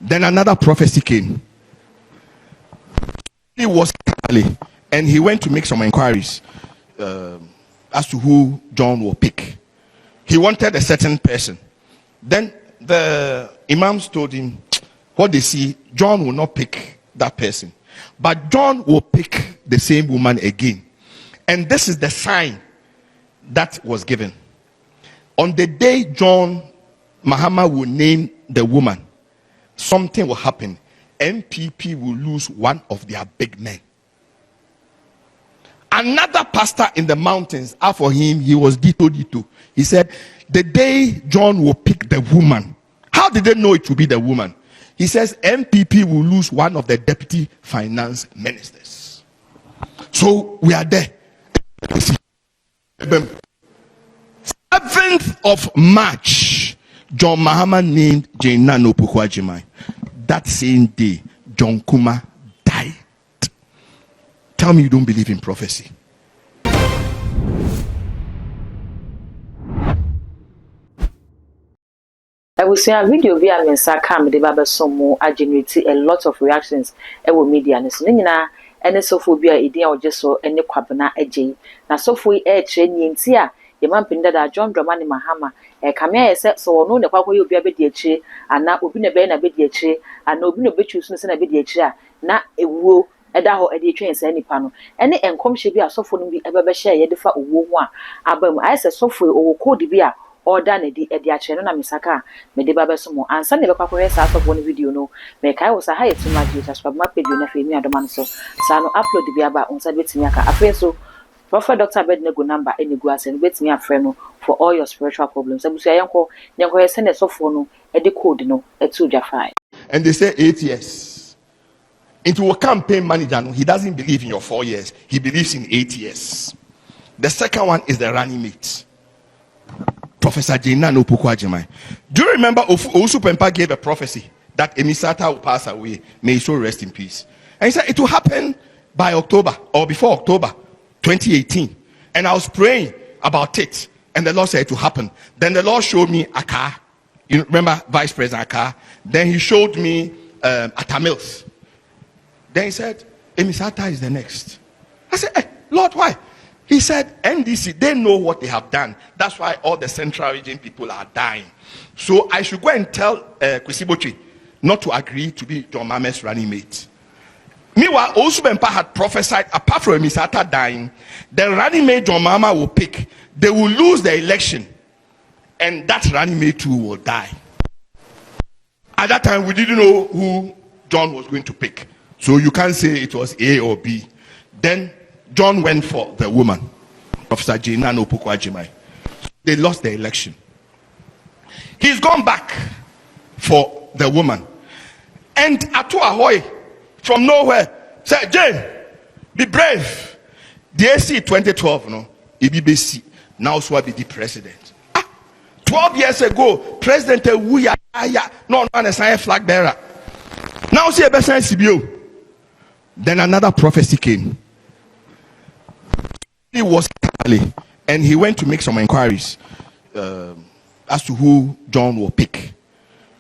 Then another prophecy came. He was early, and he went to make some inquiries as to who John will pick. He wanted a certain person. Then the imams told him, what they see, John will not pick that person, but John will pick the same woman again. And this is the sign that was given. On the day Mahama will name the woman, something will happen. MPP will lose one of their big men. Another pastor in the mountains, after him, he was Dito. He said, the day John will pick the woman, how did they know it will be the woman? He says, MPP will lose one of the deputy finance ministers. So we are there. 7th of March, John Mahama named Opoku. That same day, John Kumah died. Tell me you don't believe in prophecy. I will say a video via Mensa Cam de Baba Somo I generate a lot of reactions ewo media and nina any sophobia idea or just so any kwabana eje. Na sofo e training ntia ye mampinda da John Dramani Mahama kamea yese so no ne kwakwo obi abedi akire ana obi ne be na bedi akire ana obi no bechu so na bedi akire na ewuo eda ho ede twen se nipa no ene enkomhye bi asofo no bi ebebe hye ye defa owuo ho a abam ayese sofo owo code bi a order ne di edi akire no na misaka me de baba so mo ansa ne be kwakwo sa asofo no video no me kai wo sa ha yetu ma Jesus baba page na fe mi adoma so sa no upload bi aba onsa betimi aka afen so Prophet Dr. Bednego number any go as and wait me a friend for all your spiritual problems. I will say, Yanko, send a sophone, a decode no, a 2 And they say 8 years. Into a campaign manager, he doesn't believe in your 4 years, he believes in 8 years. The second one is the running mate, Professor Jena Opoku. Do you remember Osu Pempa gave a prophecy that Emisata will pass away? May he so rest in peace. And he said it will happen by October or before October 2018, and I was praying about it, and the Lord said it will happen. Then the Lord showed me a car. You remember Vice President Aka? Then he showed me Atamils. Then he said, Emisata is the next. I said, hey, Lord, why? He said, NDC, they know what they have done. That's why all the central region people are dying. So I should go and tell Kwesibochi not to agree to be John Mame's running mate. Meanwhile, Osubempa had prophesied, apart from Emisata dying, the running mate John Mahama will pick. They will lose the election, and that running mate too will die. At that time, we didn't know who John was going to pick. So you can't say it was A or B. Then John went for the woman, Professor Jena Opoku. They lost the election. He's gone back for the woman. And Atu Ahoy, from nowhere, said, Jane, be brave. The AC 2012, no, EBBC, now so be the president. 12 years ago, President Wuya, no man is a flag bearer. Now see a best CBO. Then another prophecy came. He was early, and he went to make some inquiries as to who John will pick.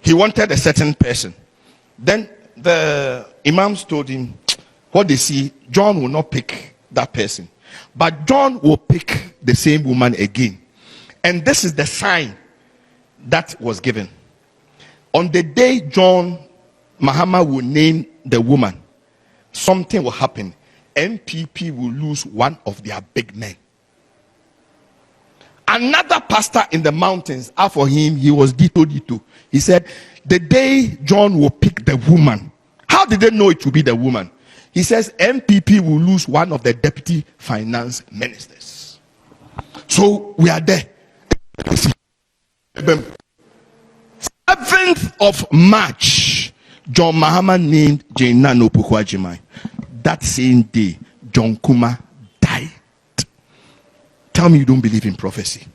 He wanted a certain person. Then the imams told him, what they see, John will not pick that person, but John will pick the same woman again. And this is the sign that was given. On the day Mahama will name the woman, something will happen. MPP will lose one of their big men. Another pastor in the mountains, after him, he was Dito. He said, the day John will pick the woman, how did they know it will be the woman? He says MPP will lose one of the deputy finance ministers. So we are there. 7th of March, John Mahama named Jena Opoku. That same day, John Kumah died. Tell me you don't believe in prophecy.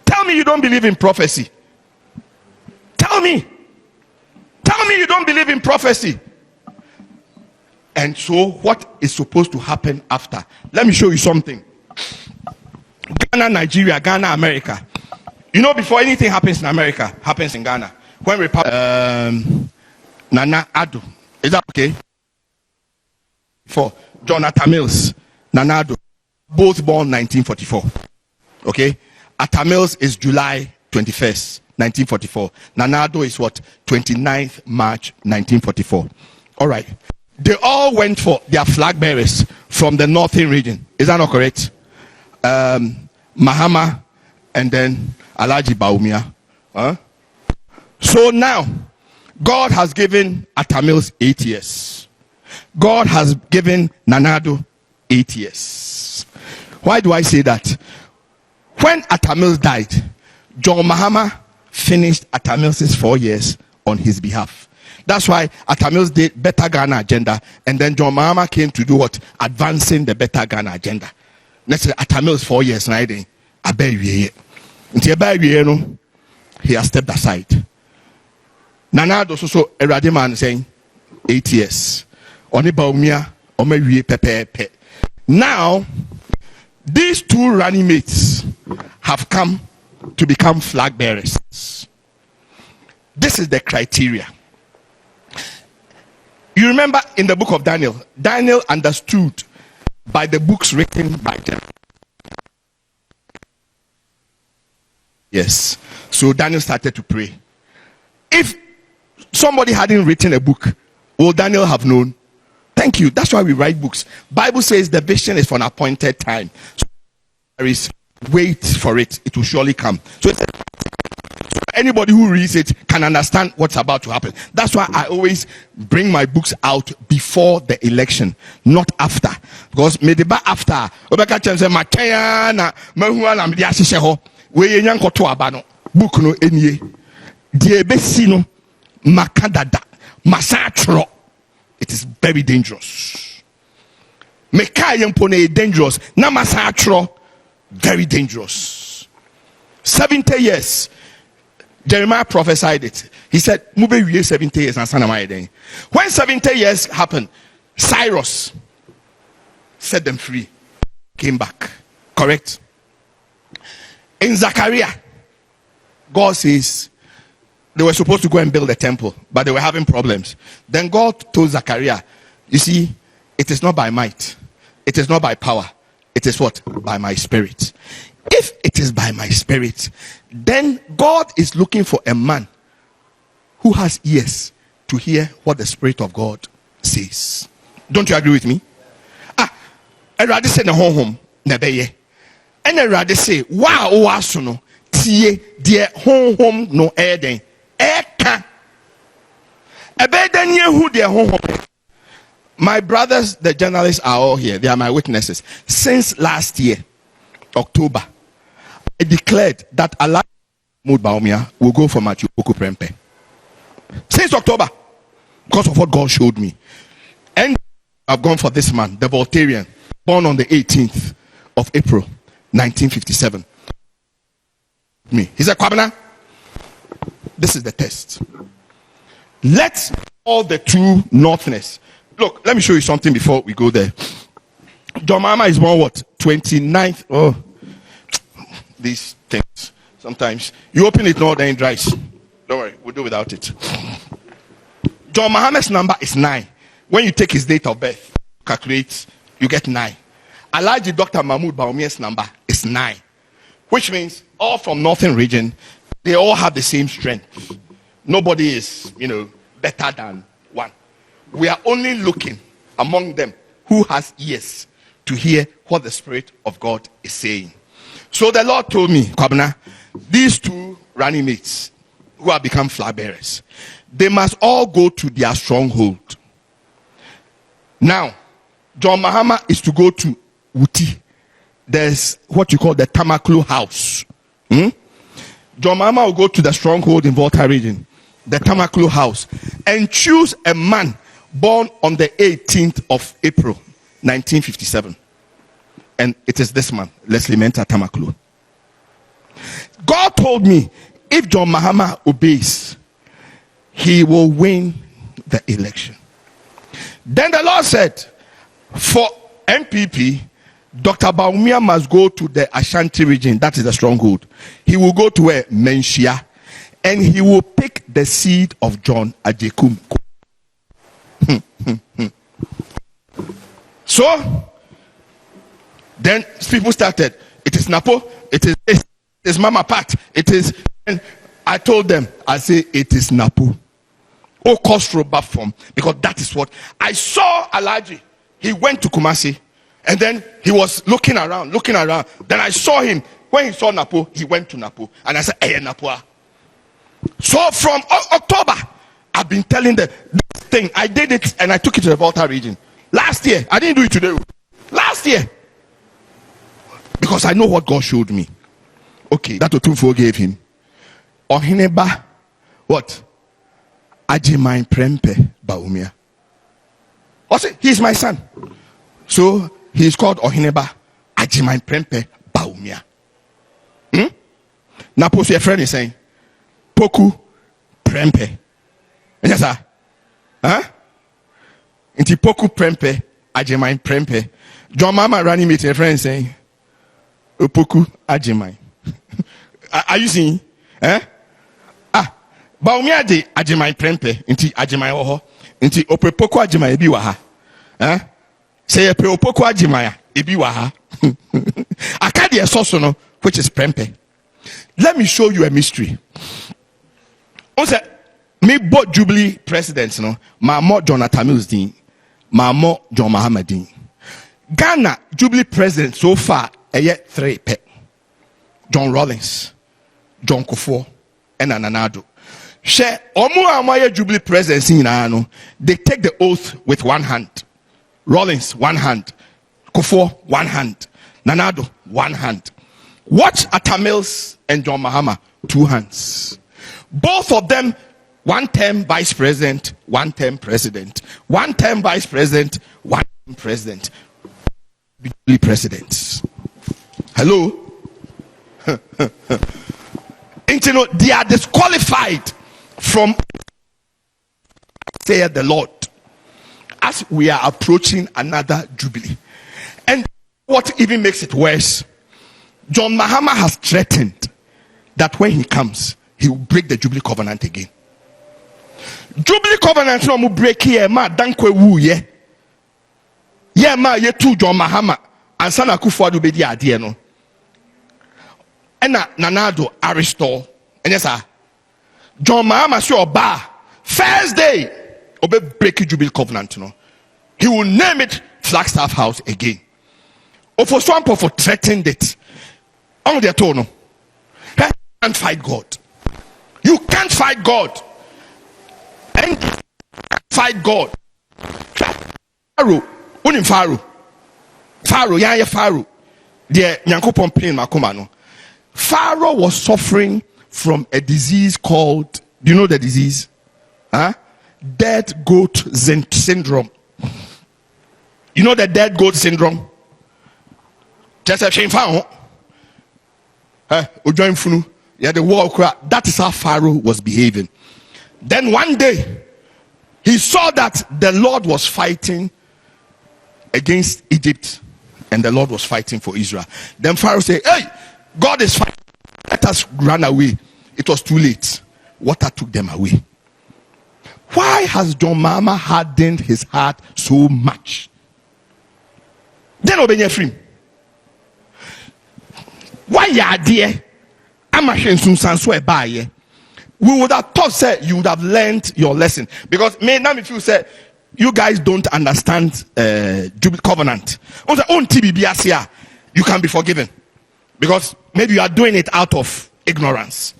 Tell me you don't believe in prophecy. Tell me you don't believe in prophecy. And so what is supposed to happen after? Let me show you something. Ghana, Nigeria, Ghana, America. You know, before anything happens in America, happens in Ghana. When Nana Addo. Is that okay? For Jonathan Mills, Nana Addo, both born 1944. Okay? Atta Mills is July 21st, 1944. Nana Addo is what? 29th March 1944. All right. They all went for their flag bearers from the northern region. Is that not correct? Mahama and then Alhaji Bawumia. Huh? So now, God has given Atta Mills 8 years. God has given Nana Addo 8 years. Why do I say that? When Atta Mills died, John Mahama finished Atta Mills' 4 years on his behalf. That's why Atta Mills did Better Ghana agenda, and then John Mahama came to do what? Advancing the Better Ghana agenda. Let's say Atta Mills 4 years, right? I bet you he has stepped aside. Nana Addo so Erade man saying 8 years. Oni Bawumia omewie pepepe. Now, these two running mates have come to become flag bearers. This is the criteria. You remember in the book of Daniel, Daniel understood by the books written by them. Yes. So Daniel started to pray. If somebody hadn't written a book, would Daniel have known? Thank you. That's why we write books. Bible says the vision is for an appointed time. So there is wait for it. It will surely come. So anybody who reads it can understand what's about to happen. That's why I always bring my books out before the election, not after. Because maybe after, book no enye die besi no makadada masatro. It is very dangerous. Meka yempo na dangerous na masatro, very dangerous. 70 years Jeremiah prophesied it. He said, "Mube wiye 70 years and sana my day." When 70 years happened, Cyrus set them free, came back. Correct? In Zechariah, God says they were supposed to go and build a temple, but they were having problems. Then God told Zechariah, "You see, it is not by might, it is not by power, it is what? By my spirit. If it is by my spirit, then God is looking for a man who has ears to hear what the Spirit of God says." Don't you agree with me? I rather say the home nebeye. And I rather say, "Wow, wasuno tie de home no eden eka ebeden yehu de home." My brothers, the journalists, are all here. They are my witnesses. Since last year, October, I declared that Allah Bawumia will go for Opoku Prempe. Since October, because of what God showed me. And I've gone for this man, the Voltarian, born on the 18th of April, 1957. He said, "Kwabena, this is the test. Let all the true Northerners." Look, let me show you something before we go there. John Mahama is born what? 29th. Oh, these things. Sometimes you open it now, then it dries. Don't worry, we'll do without it. John Mahama's number is 9. When you take his date of birth, calculate, you get 9. Alhaji Dr. Mahmoud Bawumia's number is 9, which means all from northern region, they all have the same strength. Nobody is, better than one. We are only looking among them who has ears to hear what the Spirit of God is saying. So the Lord told me, Kwabena, these two running mates who have become flag bearers, they must all go to their stronghold. Now, John Mahama is to go to Wuti. There's what you call the Tamaklu house. John Mahama will go to the stronghold in Volta region, the Tamaklu house, and choose a man born on the 18th of April, 1957. And it is this man, Leslie Menta Tamaklu. God told me, if John Mahama obeys, he will win the election. Then the Lord said, for MPP, Dr. Bawumia must go to the Ashanti region, that is the stronghold. He will go to a Menshia, and he will pick the seed of John Ajekum. So then people started, it is Napo, it is this, it is Mama Pat, it is, and I told them, I say it is Napo. Oh, Costro back from, because that is what I saw. Alaji, he went to Kumasi, and then he was looking around. Then I saw him. When he saw Napo, he went to Napo, and I said, "Hey, Napo." So from October, I've been telling them this thing. I did it, and I took it to the Volta region last year. I didn't do it today. Last year, because I know what God showed me. Okay, that Otumfo gave him. Ohineba, what? Ajimai Prempe Baumia. What's it? He's my son. So he's called Ohineba Ajimai Prempe Baumia. Napo, your friend is saying, Poku Prempe. Yes, sir. Huh? Inti Poku Prempe Ajimai Prempe. John Mama running me to a friend saying, Opoku Ajimai. Are you seeing? Eh? Baumia de Ajimai Prempe, inti Ajimai oho, inti Opoku Ajimai ebi waha. Eh? Say a Opoku Ajimai ebi waha. Akadi esoso which is Prempe. Let me show you a mystery. Also, me both Jubilee presidents, Mahama Jonathan Mills Dean, Mahama John Mahama Dean. Ghana Jubilee president so far, yet 3 pe. John Rawlings, John Kufuor, and Nanado. Share Omu Amaya Jubilee presidency in Ano. They take the oath with one hand. Rawlings, one hand. Kufuor, one hand. Nanado, one hand. Watch Atamils and John Mahama, 2 hands. Both of them, 1 term vice president, 1 term president. 1 term vice president, 1 term president. Jubilee presidents. Hello? They are disqualified from, saith the Lord, as we are approaching another Jubilee. And what even makes it worse, John Mahama has threatened that when he comes, he will break the Jubilee covenant again. Jubilee covenant no mu break here ma dankwe wu ye. Ye ma ye tu John Mahama ansa na Kufuor be di ade no. Ena Nanado Aristo. And yes, sir. John Mahama say oba first day obe break Jubilee covenant no. He will name it Flagstaff House again. For swamp for threatened it. On their tone. You can't fight God. You can't fight God. And fight God. Pharaoh, unim Pharaoh. Pharaoh, yeah, Pharaoh. The Nyankopon pain makoma no. Pharaoh was suffering from a disease called, do you know the disease? Huh? Dead goat syndrome. You know the dead goat syndrome? Just a shame found. Funu. Yeah, the war cry. That is how Pharaoh was behaving. Then one day, he saw that the Lord was fighting against Egypt, and the Lord was fighting for Israel. Then Pharaoh said, "Hey, God is fighting. Let us run away." It was too late. Water took them away. Why has John Mahama hardened his heart so much? Then obey free. Why ya dear? We would have thought that you would have learned your lesson, because now if you say you guys don't understand Jubilee covenant, you can be forgiven because maybe you are doing it out of ignorance.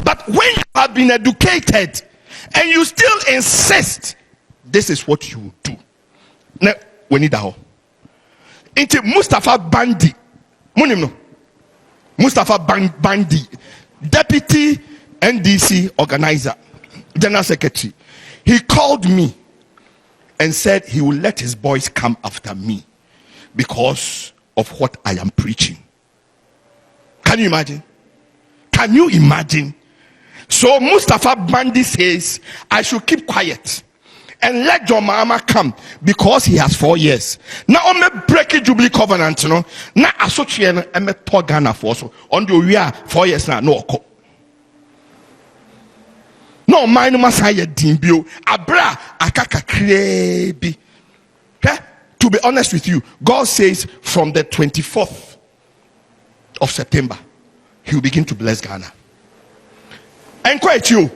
But when you have been educated and you still insist, this is what you do. Now we need that. Into Mustafa Bandi, Mustafa Bandi, Deputy NDC organizer, General Secretary, he called me and said he will let his boys come after me because of what I am preaching. Can you imagine? Can you imagine? So Mustafa Bandi says I should keep quiet and let John Mahama come because he has 4 years. Now on me break Jubilee covenant, now associate and me talk Ghana for so on the we are 4 years now no. No man must hire dimbio. Abra akaka krebi. Okay? To be honest with you, God says from the 24th of September, He will begin to bless Ghana. And quite you,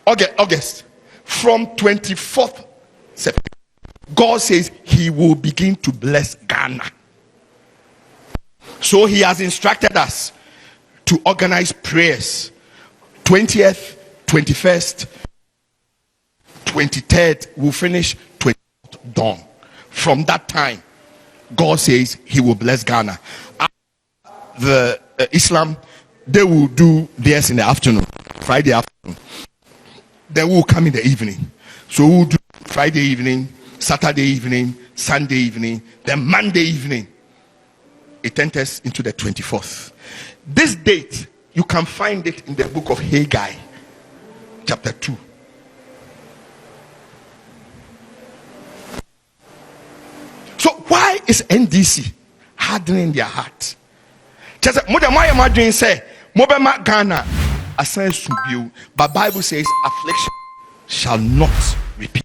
August, from 24th September, God says He will begin to bless Ghana. So He has instructed us to organize prayers 20th, 21st, 23rd, we'll finish 24th dawn. From that time, God says He will bless Ghana. The Islam, they will do theirs in the afternoon, Friday afternoon. Then we'll come in the evening. So we'll do Friday evening, Saturday evening, Sunday evening, then Monday evening. It enters into the 24th. This date, you can find it in the book of Haggai, chapter 2. So why is NDC hardening their heart? Just more than my imagine say, Mobema Ghana, assign subio, but Bible says affliction shall not repeat.